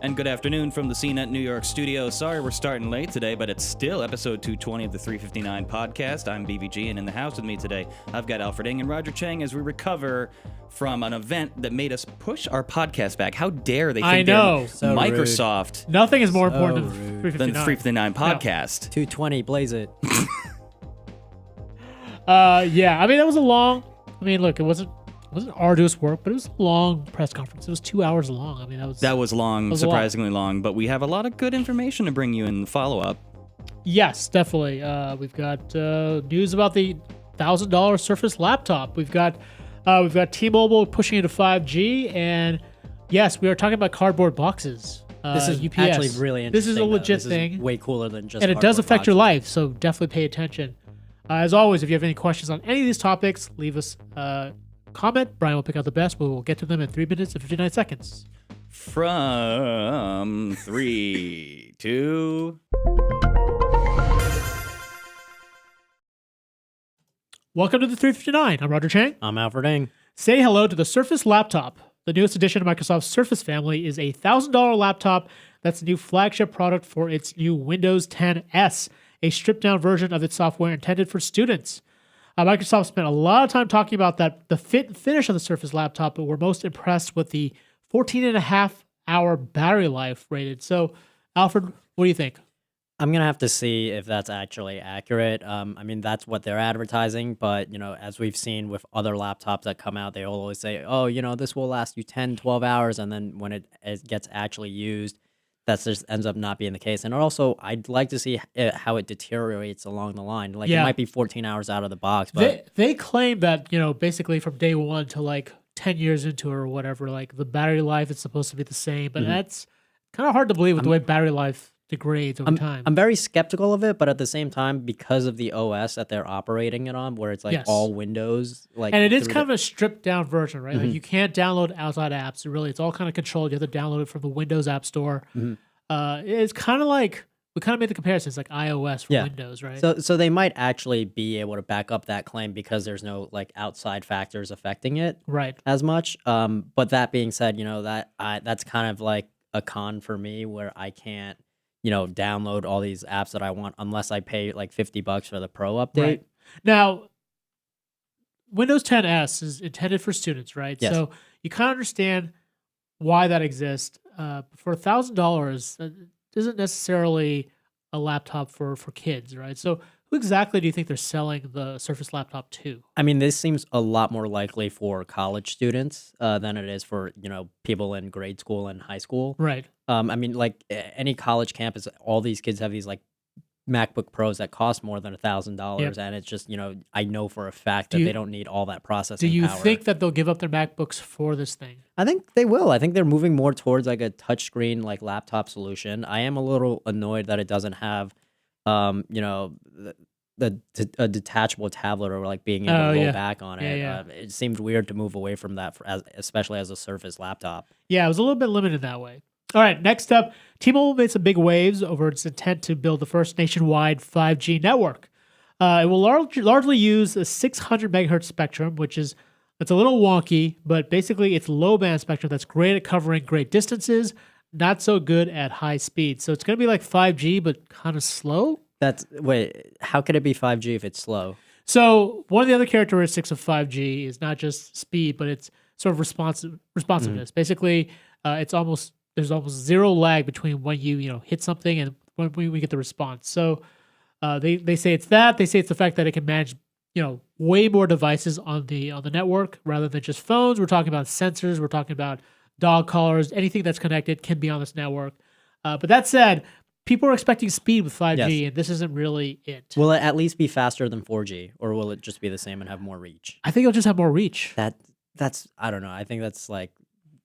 And good afternoon from the CNET New York studio. Sorry we're starting late today, but it's still episode 220 of the 359 podcast. I'm BVG, and in the house with me today, I've got Alfred Ng and Roger Chang as we recover from an event that made us push our podcast back. How dare they think I know. So Microsoft Nothing is more important rude. than than 359. 359 podcast. 220, blaze it. Yeah, I mean, that was a long... I mean, look, it wasn't arduous work, but it was a long press conference. It was 2 hours long. I mean, That was long, was a lot. surprisingly long, but we have a lot of good information to bring you in the follow-up. Yes, definitely. We've got news about the $1,000 Surface laptop. We've got T-Mobile pushing into 5G, and yes, we are talking about cardboard boxes. This is UPS. actually really interesting. This is a though. legit This is thing, way cooler than just. and it does cardboard affect your boxes. life. So definitely pay attention. As always, if you have any questions on any of these topics, leave us a comment. Brian will pick out the best, but we'll get to them in 3 minutes and 59 seconds. From 3, 2... Welcome to the 359. I'm Roger Chang. I'm Alfred Ng. Say hello to the Surface Laptop. The newest addition to Microsoft's Surface family is a $1,000 laptop that's the new flagship product for its new Windows 10s, a stripped-down version of its software intended for students. Microsoft spent a lot of time talking about the fit and finish of the Surface laptop, but we're most impressed with the 14.5-hour battery life rated. So, Alfred, what do you think? I'm gonna have to see if that's actually accurate. I mean, that's what they're advertising, but as we've seen with other laptops that come out, they always say, "Oh, this will last you 10, 12 hours," and then when it gets actually used, that just ends up not being the case. And also, I'd like to see how it deteriorates along the line. Like Yeah. it might be 14 hours out of the box, but They claim that, basically from day one to like 10 years into it or whatever, like the battery life is supposed to be the same, but that's kind of hard to believe with the way battery life degrades over time. I'm very skeptical of it. But at the same time, because of the OS that they're operating it on, where it's like Yes. all Windows, like And it is through kind of a stripped down version, right? Mm-hmm. Like you can't download outside apps. It's all kind of controlled. You have to download it from the Windows App Store. Mm-hmm. It's kind of like, we kind of made the comparisons like iOS for Yeah. Windows, right? So they might actually be able to back up that claim because there's no like outside factors affecting it right. as much. But that being said, that's kind of like a con for me where I can't, download all these apps that I want unless I pay like $50 for the Pro update. Right. Now, Windows 10s is intended for students, right? Yes. So you kind of understand why that exists. For $1,000, that isn't necessarily a laptop for kids, right? So who exactly do you think they're selling the Surface laptop to? I mean, this seems a lot more likely for college students than it is for people in grade school and high school. Right. I mean, like any college campus, all these kids have these like MacBook Pros that cost more than $1,000, Yep. and it's just I know for a fact that Do you- they don't need all that Do processing you power. think that they'll give up their MacBooks for this thing? I think they will. I think they're moving more towards like a touchscreen like laptop solution. I am a little annoyed that it doesn't have, a detachable tablet or like being able Oh, to roll yeah. back on Yeah, it. yeah. It seemed weird to move away from that, especially as a Surface laptop. Yeah, it was a little bit limited that way. All right, next up, T-Mobile made some big waves over its intent to build the first nationwide 5G network. It will largely use a 600 megahertz spectrum, it's a little wonky, but basically it's low band spectrum that's great at covering great distances, not so good at high speed. So it's going to be like 5G, but kind of slow. Wait, how could it be 5G if it's slow? So one of the other characteristics of 5G is not just speed, but it's sort of responsiveness. Basically, there's almost zero lag between when you hit something and when we get the response. So they say it's that. They say it's the fact that it can manage way more devices on the network rather than just phones. We're talking about sensors. We're talking about dog collars. Anything that's connected can be on this network. But that said, people are expecting speed with 5G, Yes. and this isn't really it. Will it at least be faster than 4G, or will it just be the same and have more reach? I think it'll just have more reach. That's I don't know. I think that's like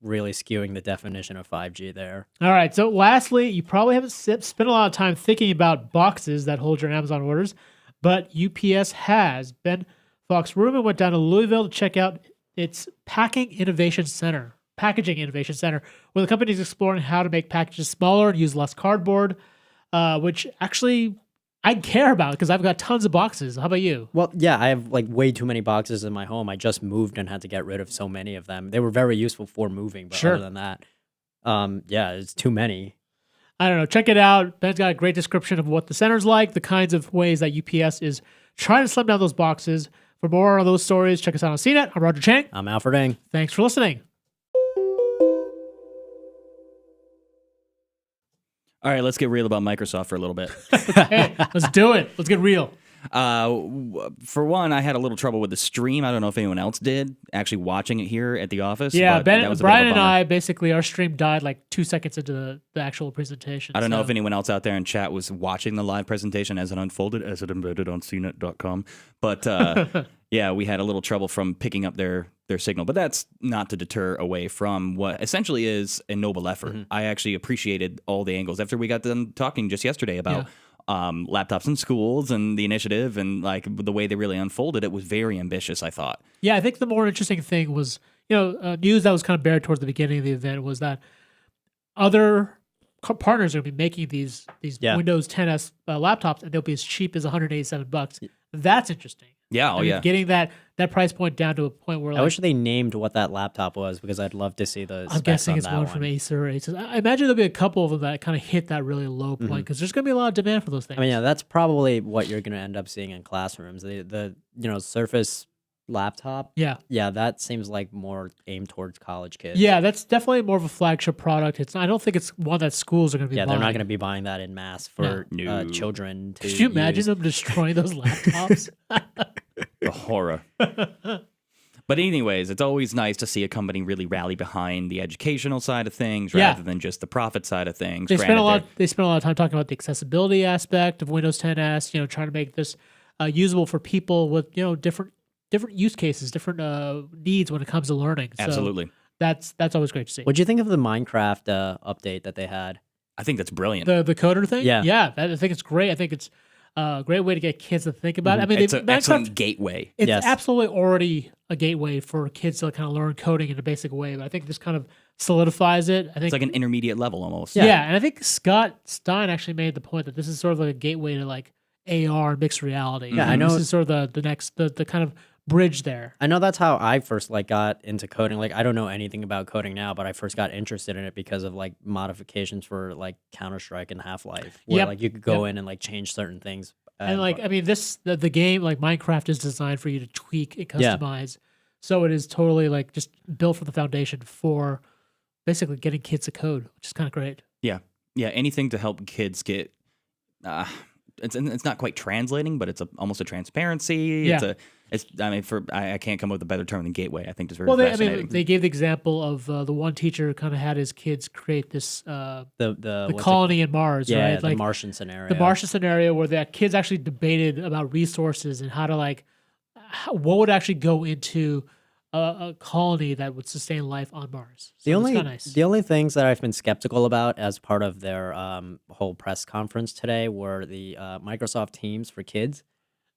really skewing the definition of 5G there. All right. So lastly, you probably haven't spent a lot of time thinking about boxes that hold your Amazon orders, but UPS has. Ben Fox Ruman went down to Louisville to check out its Packaging Innovation Center, where the company is exploring how to make packages smaller and use less cardboard, which actually I care about because I've got tons of boxes. How about you? Well, yeah, I have like way too many boxes in my home. I just moved and had to get rid of so many of them. They were very useful for moving, but Sure. other than that, Yeah, it's too many. I don't know. Check it out. Ben's got a great description of what the center's like, the kinds of ways that UPS is trying to slim down those boxes. For more on those stories, check us out on CNET. I'm Roger Chang. I'm Alfred Ng. Thanks for listening. All right, let's get real about Microsoft for a little bit. Hey, let's do it. Let's get real. For one, I had a little trouble with the stream. I don't know if anyone else did, actually watching it here at the office. Yeah, but that was a bit of a Brian and bummer. I, basically, our stream died like 2 seconds into the actual presentation. I don't know so- if anyone else out there in chat was watching the live presentation as it unfolded, as it embedded on CNET.com. But yeah, we had a little trouble from picking up their signal. But that's not to deter away from what essentially is a noble effort. I actually appreciated all the angles. After we got done talking just yesterday about laptops in schools and the initiative and like the way they really unfolded, it was very ambitious, I thought. Yeah, I think the more interesting thing was, news that was kind of buried towards the beginning of the event was that other partners are going to be making these Yeah. Windows 10s laptops, and they'll be as cheap as $187. That's interesting. Yeah, I mean, getting that price point down to a point where I like, wish they named what that laptop was because I'd love to see the I'm specs guessing on it's that one from Acer or Asus. I imagine there'll be a couple of them that kind of hit that really low point because there's going to be a lot of demand for those things. I mean, yeah, that's probably what you're going to end up seeing in classrooms. The Surface laptop. yeah. Yeah, that seems like more aimed towards college kids. Yeah, that's definitely more of a flagship product. I don't think it's one that schools are going to be Yeah, buying. they're not going to be buying that in mass for No. children to Could you imagine use. them destroying those laptops? The horror. But anyways, it's always nice to see a company really rally behind the educational side of things Yeah. rather than just the profit side of things. They spent a Granted, lot. They spent a lot of time talking about the accessibility aspect of Windows 10s. Trying to make this usable for people with different use cases, different needs when it comes to learning. So absolutely. that's always great to see. What'd you think of the Minecraft update that they had? I think that's brilliant. The coder thing. Yeah. I think it's great. I think it's a great way to get kids to think about it. I mean, It's an Minecraft- excellent gateway. It's Yes. absolutely already a gateway for kids to kind of learn coding in a basic way. But I think this kind of solidifies it. I think It's like an intermediate level almost. yeah, and I think Scott Stein actually made the point that this is sort of like a gateway to like AR and mixed reality. Yeah, I know- This is sort of the next the kind of bridge there. I know that's how I first got into coding. Like I don't know anything about coding now, but I first got interested in it because of like modifications for like Counter-Strike and Half-Life, where Yep. like you could go in and like change certain things. And like I mean, the game like Minecraft is designed for you to tweak and Yeah. customize. So it is totally like just built from the foundation for basically getting kids to code, which is kind of great. Yeah. Anything to help kids get. It's not quite translating, but it's almost a transparency. Yeah. I can't come up with a better term than gateway. I think it's very Well, fascinating. they gave the example of the one teacher kind of had his kids create this the what's it- colony in Mars, yeah, right? the Like Martian scenario. the Martian scenario where the kids actually debated about resources and how to what would actually go into a colony that would sustain life on Mars. So The it's only kinda nice. the only things that I've been skeptical about as part of their whole press conference today were the Microsoft Teams for kids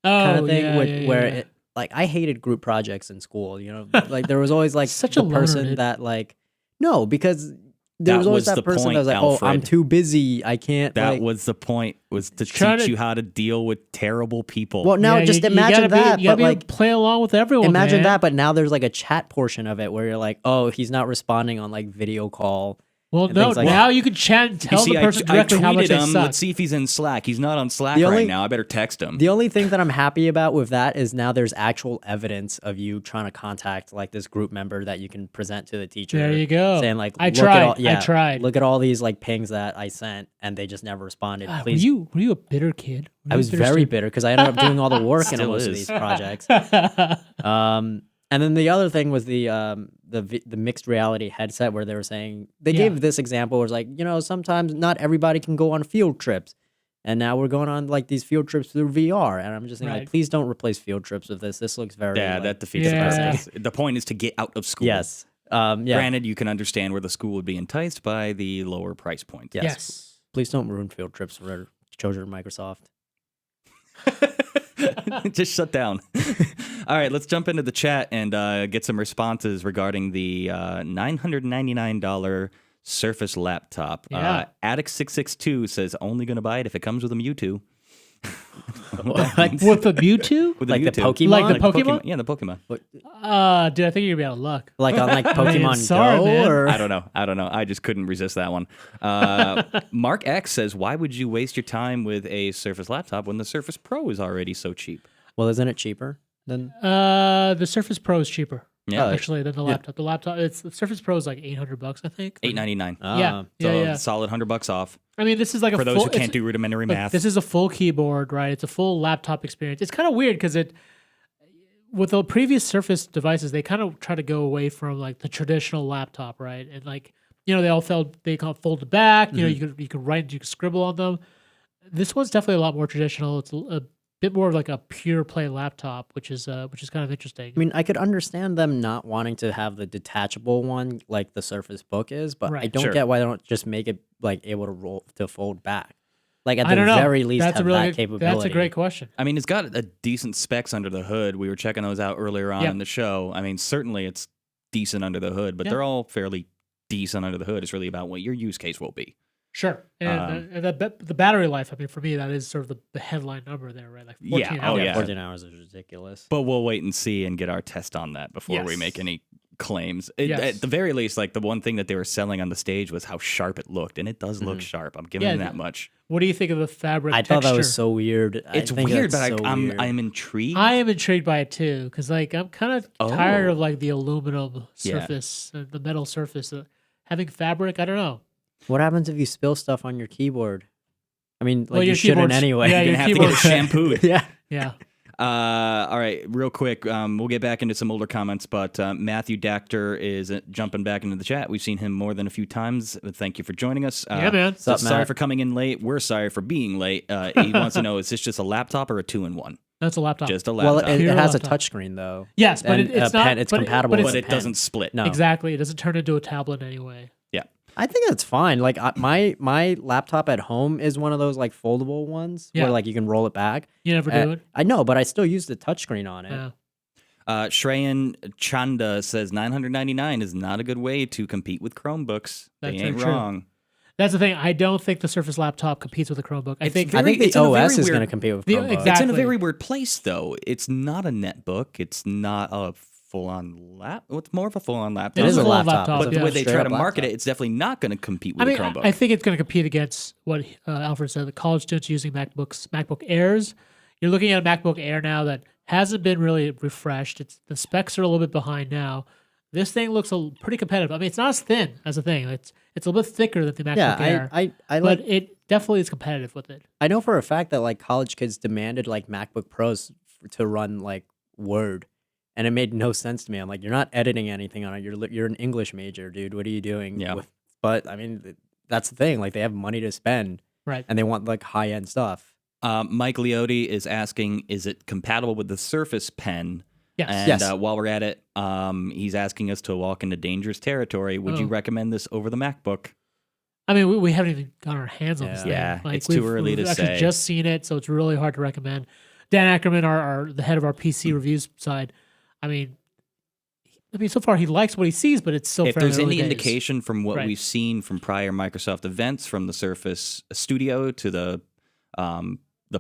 kind of thing, yeah, where yeah. it like I hated group projects in school. Like there was always like Such the a loner, person dude. that like no because there That was always was that the person point, that was like, oh, I'm Alfred. too busy, I can't. that like, was the point, was to Trying teach to- you how to deal with terrible people. well, now Yeah, just you imagine gotta that, you gotta but like. play along with everyone. Imagine man. that, but now there's like a chat portion of it where you're like, oh, he's not responding on like video call. Well, and no, things like now you can chat and tell you see, the person I directly how much tweeted they him. suck. Let's see if he's in Slack. He's not on Slack The right only- now. I better text him. The only thing that I'm happy about with that is now there's actual evidence of you trying to contact like this group member that you can present to the teacher. There you go. Saying like, I look tried. At all, yeah, I tried. Look at all these like pings that I sent, and they just never responded. God, Please. were you a bitter kid? Were I you was a bitter very student? bitter because I ended up doing all the work in Still most of is. these projects. And then the other thing was the mixed reality headset where they were saying they Yeah. gave this example where it's like, sometimes not everybody can go on field trips. And now we're going on like these field trips through VR. And I'm just thinking Right. like, please don't replace field trips with this. This looks very Yeah, like- that defeats Yeah. the purpose. The point is to get out of school. Yes. Yeah. Granted, you can understand where the school would be enticed by the lower price point. Yes. Yes. Please don't ruin field trips for children at Microsoft. Just shut down. All right, let's jump into the chat and get some responses regarding the $999 Surface laptop. Yeah. Addict662 says only going to buy it if it comes with a Mewtwo. like, With the Mewtwo? With like the Mewtwo. Pokemon? Like the Pokemon? Yeah, the Pokemon. Dude, I think you're gonna be out of luck. like on like Pokemon sorry, Go, man. or I don't know. I just couldn't resist that one. Mark X says, "Why would you waste your time with a Surface laptop when the Surface Pro is already so cheap?" well, isn't it cheaper than? The Surface Pro is cheaper. Yeah, Actually, than the laptop. The laptop, the Surface Pro is like $800, I think. $899. Yeah, So yeah. solid $100 off I mean, this is like for a those full, who can't do rudimentary look, math. This is a full keyboard, right? It's a full laptop experience. It's kind of weird because with the previous Surface devices, they kind of try to go away from like the traditional laptop, right? And like, they kind of fold back. You know, you could write, you could scribble on them. This one's definitely a lot more traditional. It's a bit more of like a pure play laptop, which is kind of interesting. I mean, I could understand them not wanting to have the detachable one like the Surface Book is, but I Right. don't Sure. get why they don't just make it like able to fold back. Like at I the don't know. very least, That's have a really that capability. That's a great question. I mean, it's got a decent specs under the hood. We were checking those out earlier on Yep. in the show. I mean, certainly it's decent under the hood, but Yeah. they're all fairly decent under the hood. It's really about what your use case will be. Sure. And the battery life, I mean, for me, that is sort of the headline number there, right? Like 14 Yeah. Oh, hours. yeah. 14 hours is ridiculous. But we'll wait and see and get our test on that before we Yes. make any claims. Yes. At the very least, like the one thing that they were selling on the stage was how sharp it looked, and it does look sharp. I'm giving Yeah, them that much. What do you think of the fabric I texture? thought that was so weird. It's I think weird, that's but so I'm weird. I'm intrigued. I am intrigued by it too, because like I'm kind of tired Oh. of like the aluminum Yeah. surface, the metal surface. Having fabric, I don't know. What happens if you spill stuff on your keyboard? I mean, like Well, you your shouldn't keyboard's- anyway. yeah, You're your gonna have to get it keyboard- shampooed. yeah. Yeah. All right, real quick, we'll get back into some older comments, but Matthew Dactor is jumping back into the chat. We've seen him more than a few times. Thank you for joining us. Yeah, man. So Sup, sorry Matt? for coming in late. We're sorry for being late. He wants to know, is this just a laptop or a 2-in-1? That's a laptop. Just a Well, laptop. it Pure has a laptop. touchscreen though. Yes, but And it's a not. pen, it's but compatible but with but a it pen. doesn't split. No. Exactly. It doesn't turn into a tablet anyway. Yeah. I think that's fine. Like my laptop at home is one of those like foldable ones Yeah. where like you can roll it back. You never do it. I know, but I still use the touchscreen on it. Yeah. Shreyan Chanda says $999 is not a good way to compete with Chromebooks. That's They very ain't true. wrong. That's the thing. I don't think the Surface laptop competes with a Chromebook. I think I think it's the in a very OS is weird- going to compete with The- Chromebooks. exactly. It's in a very weird place, though. It's not a netbook. It's not a full-on It's more of a full-on laptop. It is a full-on laptop, laptop. But the yeah. way they try Straight to up market laptop. it, it's definitely not going to compete I with mean, a Chromebook. I think it's going to compete against what Alfred said, the college students using MacBook Airs. You're looking at a MacBook Air now that hasn't been really refreshed. The specs are a little bit behind now. This thing looks pretty competitive. I mean, it's not as thin as a thing. It's a little bit thicker than the MacBook Yeah, Air. I but like. it definitely is competitive with it. I know for a fact that like college kids demanded like MacBook Pros to run like Word, and it made no sense to me. I'm like, you're not editing anything on it. You're an English major, dude. What are you doing? Yeah. But I mean, that's the thing. Like they have money to spend, Right. and they want like high end stuff. Mike Leotti is asking, is it compatible with the Surface Pen? Yes. And Yes. while we're at it, he's asking us to walk into dangerous territory. Would you Oh. recommend this over the MacBook? I mean, we haven't even got our hands on this thing. Yeah, Like, it's too early we've to actually say. just seen it, so it's really hard to recommend. Dan Ackerman, our the head of our PC reviews side, I mean, so far he likes what he sees, but it's still If fairly there's early any days. indication from what Right. we've seen from prior Microsoft events, from the Surface Studio to the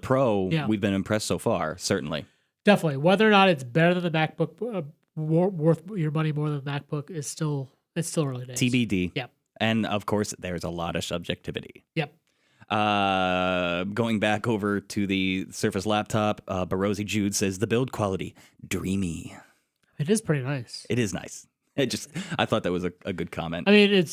Pro, Yeah. we've been impressed so far. Certainly. Definitely, whether or not it's better than the MacBook, worth your money more than the MacBook is still early days. TBD. Yep. And of course, there's a lot of subjectivity. Yep. Going back over to the Surface laptop, Barosi Jude says the build quality dreamy. It is pretty nice. It is nice. I thought that was a good comment. I mean,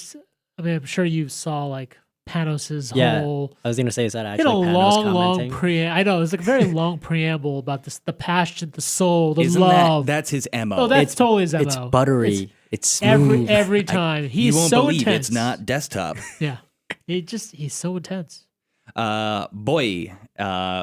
I'm sure you saw like Panos's Yeah, whole. I was gonna say, is that He actually had a Panos long commenting? I know it's like a very long preamble about this, the passion, the soul, the Isn't love. that's his MO? Oh, that's totally his MO. It's buttery. It's smooth. every time. you He's won't so believe intense. it's not desktop. Yeah, he's so intense. Boy,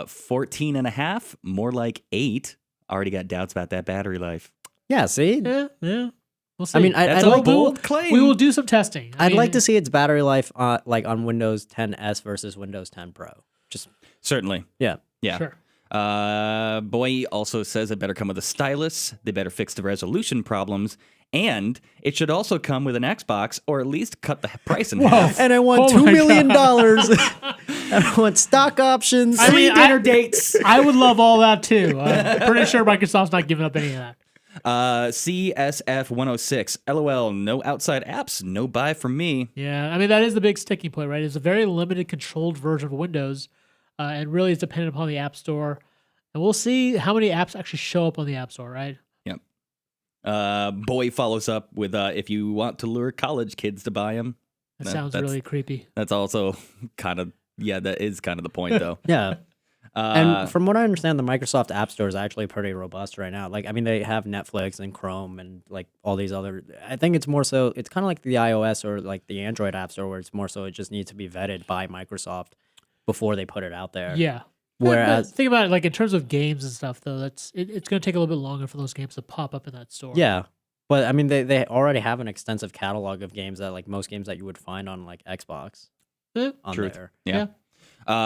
14 and a half, more like 8. Already got doubts about that battery life. Yeah, see, Yeah. We'll see. I mean, That's I'd a like bold claim. We will do some testing. I'd like to see its battery life like on Windows 10s versus Windows 10 Pro. Just Certainly. yeah. Yeah. Sure. Boy also says it better come with a stylus. They better fix the resolution problems. And it should also come with an Xbox, or at least cut the price in half. And I want Oh $2 my million. I want stock options. I mean, dinner dates. I would love all that too. I'm pretty sure Microsoft's not giving up any of that. CSF 106. LOL. No outside apps. No buy from me. Yeah, I mean that is the big sticking point, right? It's a very limited, controlled version of Windows, and really is dependent upon the App Store. And we'll see how many apps actually show up on the App Store, right? Yep. Boy follows up with if you want to lure college kids to buy them. That sounds really creepy. That's also kind of that is kind of the point though. Yeah. And from what I understand, the Microsoft App Store is actually pretty robust right now. Like, I mean, they have Netflix and Chrome and like all these other. I think it's more so. It's kind of like the iOS or like the Android App Store, where it's more so it just needs to be vetted by Microsoft before they put it out there. Yeah. Whereas, Think about it, like in terms of games and stuff, though. It's going to take a little bit longer for those games to pop up in that store. yeah, but I mean, they already have an extensive catalog of games that like most games that you would find on like Xbox on Truth. there. Yeah.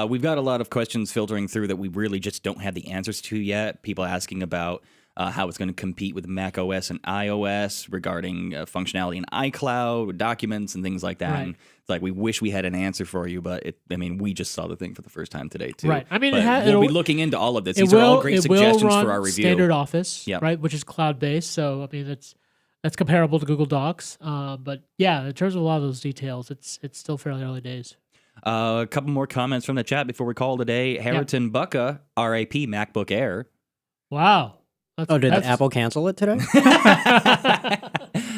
We've got a lot of questions filtering through that we really just don't have the answers to yet. People asking about how it's going to compete with Mac OS and iOS regarding functionality in iCloud, documents, and things like that. Right. And it's like we wish we had an answer for you, but we just saw the thing for the first time today too. Right. I mean, But we'll be looking into all of this. These are all great it suggestions will run for our review. Standard Office, Yep. right, which is cloud based. So I mean, that's comparable to Google Docs. But yeah, in terms of a lot of those details, it's still fairly early days. A couple more comments from the chat before we call today. Harrington Bucka, RAP MacBook Air. Wow. Did that's- Apple cancel it today?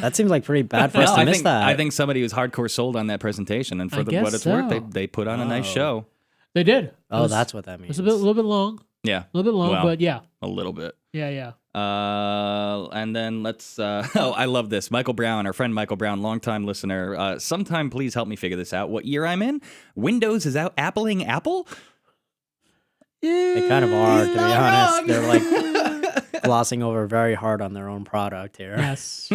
That seems like pretty bad for us to miss that. I think somebody was hardcore sold on that presentation, and for what guess it's worth, so. they put on a nice show. They did. Oh, that's what that It means. was a little bit long. Yeah, A little bit long, Well, but yeah. a little bit. Yeah. And then let's. I love this. Michael Brown, our friend Michael Brown, longtime listener. Sometime please help me figure this out. What year I'm in? Windows is out appling Apple? They kind of are, to be honest. wrong. They're like glossing over very hard on their own product here. Yes.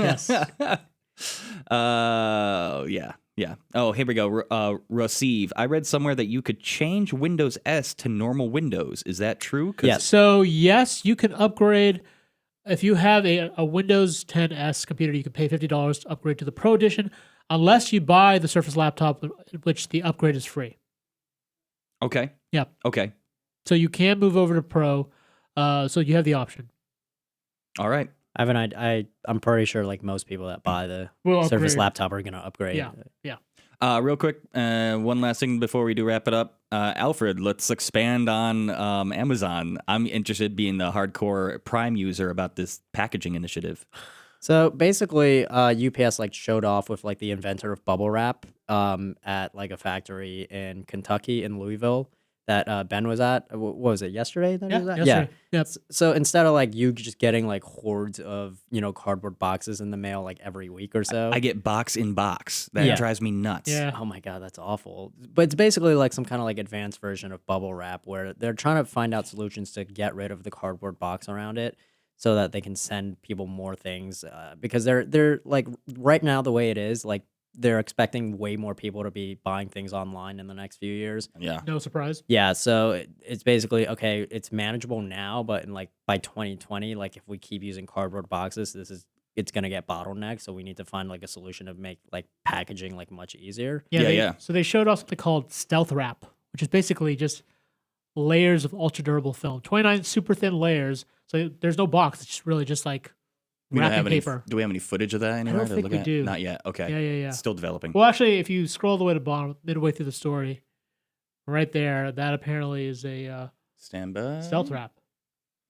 Yeah. Oh, here we go. Receive. I read somewhere that you could change Windows S to normal Windows. Is that true? 'Cause- Yes. So yes, you can upgrade. If you have a Windows 10s computer, you can pay $50 to upgrade to the Pro Edition, unless you buy the Surface laptop, which the upgrade is free. Okay. Yep. Okay. So you can move over to Pro. So you have the option. All right. I'm pretty sure like most people that buy the We'll Surface upgrade. laptop are going to upgrade. Yeah. Real quick, one last thing before we do wrap it up. Alfred, let's expand on Amazon. I'm interested being the hardcore Prime user about this packaging initiative. So basically, UPS like showed off with like the inventor of bubble wrap at like a factory in Kentucky in Louisville that Ben was at. What was it, yesterday? That he was at? Yesterday. Yep. So instead of like you just getting like hordes of cardboard boxes in the mail like every week or so, I get box in box. That Yeah. drives me nuts. Yeah. oh my god, that's awful. But it's basically like some kind of like advanced version of bubble wrap where they're trying to find out solutions to get rid of the cardboard box around it so that they can send people more things because they're like right now the way it is like they're expecting way more people to be buying things online in the next few years. Yeah. No surprise. Yeah, so it's basically okay, it's manageable now, but in like by 2020, like if we keep using cardboard boxes, it's gonna get bottlenecked. So we need to find like a solution to make like packaging like much easier. Yeah. So they showed off something called Stealth Wrap, which is basically just layers of ultra durable film, 29 super thin layers. So there's no box. It's just really just like We don't wrapping have any, paper. do we have any footage of that anywhere? to think look we at? do. Not yet. Okay. Yeah. Still developing. Well, actually, if you scroll the way to the bottom, midway through the story, right there, that apparently is a Stand by. stealth wrap.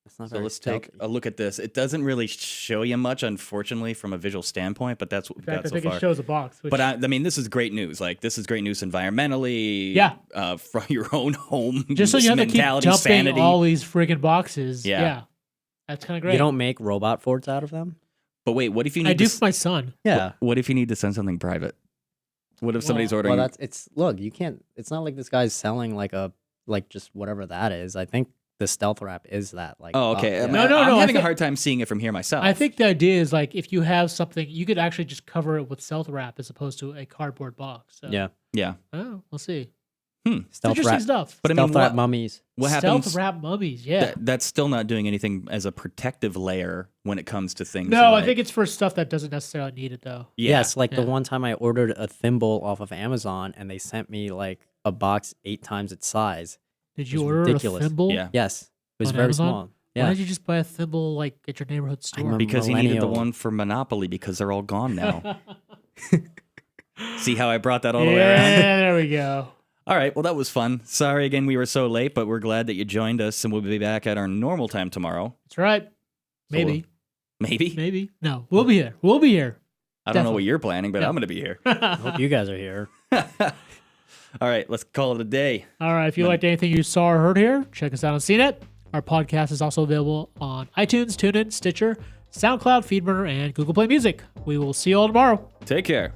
It's not So very let's take stealthy. a look at this. It doesn't really show you much, unfortunately, from a visual standpoint, but that's what In we've fact, got I so think far. it shows a box. Which, But I mean, this is great news. Like, this is great news environmentally. Yeah. From your own home. just so you have to keep mentality, dumping sanity. all these friggin' boxes. Yeah. Yeah. That's kind of great. You don't make robot forts out of them? But wait, what if you need I do to? for my son. Yeah. What if you need to send something private? What if somebody's Well, ordering? Well, look, you can't. It's not like this guy's selling like just whatever that is. I think the stealth wrap is that. Like, Oh, okay. yeah. I'm No, having I a think- hard time seeing it from here myself. I think the idea is like if you have something, you could actually just cover it with stealth wrap as opposed to a cardboard box. So, Yeah. Yeah. Oh, we'll see. Stealth Interesting wrap. stuff. But I mean, Stealth wrap what, mummies. what stealth happens? wrap mummies. Yeah. That's still not doing anything as a protective layer when it comes to things. No, like, I think it's for stuff that doesn't necessarily need it though. Yeah. Yes, like the Yeah. one time I ordered a thimble off of Amazon and they sent me like a box 8 times its size. Did you It's order ridiculous. a thimble? Yeah. Yes, it was On very Amazon? small. Why Yeah, did you just buy a thimble like at your neighborhood store? a Because he needed the millennial. one for Monopoly because they're all gone now. See how I brought that all the way around? Yeah, there we go. All right, well, that was fun. Sorry again we were so late, but we're glad that you joined us, and we'll be back at our normal time tomorrow. That's right. Maybe. Maybe? Maybe. No, we'll be here. We'll be here. I don't know Definitely. what you're planning, but Yeah. I'm going to be here. I hope you guys are here. All right, let's call it a day. All right. If you liked anything you saw or heard here, check us out on CNET. Our podcast is also available on iTunes, TuneIn, Stitcher, SoundCloud, FeedBurner, and Google Play Music. We will see you all tomorrow. Take care.